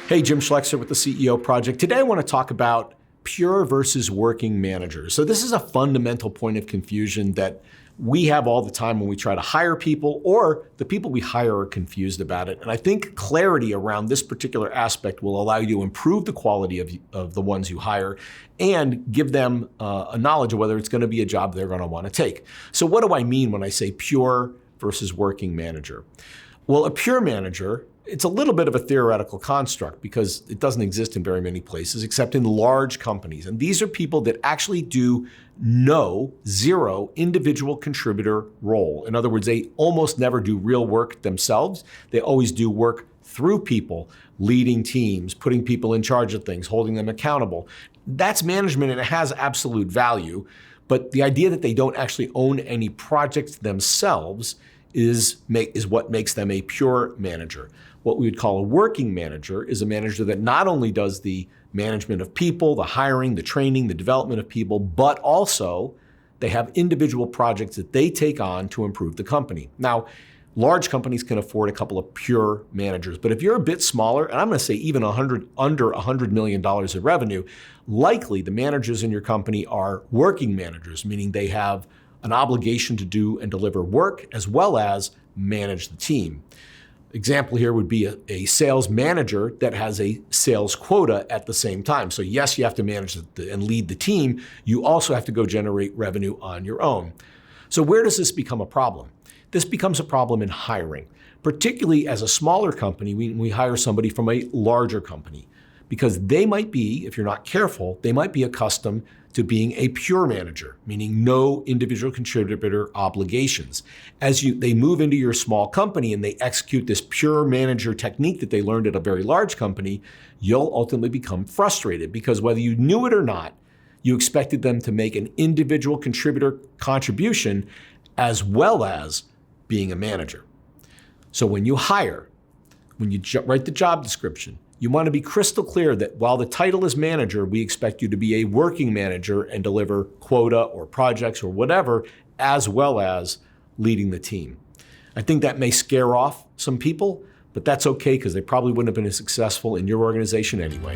Hey, Jim Schlexer with the CEO Project. Today I want to talk about pure versus working managers. So this is a fundamental point of confusion that we have all the time when we try to hire people, or the people we hire are confused about it. And I think clarity around this particular aspect will allow you to improve the quality of the ones you hire and give them a knowledge of whether it's going to be a job they're going to want to take. So what do I mean when I say pure versus working manager? Well, a pure manager, it's a little bit of a theoretical construct because it doesn't exist in very many places except in large companies. And these are people that actually do zero individual contributor role. In other words, they almost never do real work themselves. They always do work through people, leading teams, putting people in charge of things, holding them accountable. That's management and it has absolute value. But the idea that they don't actually own any projects themselves is what makes them a pure manager. What we would call a working manager is a manager that not only does the management of people, the hiring, the training, the development of people, but also they have individual projects that they take on to improve the company. Now, large companies can afford a couple of pure managers, but if you're a bit smaller, and I'm going to say even under $100 million of revenue, likely the managers in your company are working managers, meaning they have an obligation to do and deliver work as well as manage the team. Example here would be a sales manager that has a sales quota at the same time. So yes, you have to manage and lead the team. You also have to go generate revenue on your own. So where does this become a problem? This becomes a problem in hiring, particularly as a smaller company when we hire somebody from a larger company, because they might be, if you're not careful, they might be accustomed to being a pure manager, meaning no individual contributor obligations. As they move into your small company and they execute this pure manager technique that they learned at a very large company, you'll ultimately become frustrated because whether you knew it or not, you expected them to make an individual contributor contribution as well as being a manager. So when you hire, when you write the job description, you want to be crystal clear that while the title is manager, we expect you to be a working manager and deliver quota or projects or whatever, as well as leading the team. I think that may scare off some people, but that's okay because they probably wouldn't have been as successful in your organization anyway.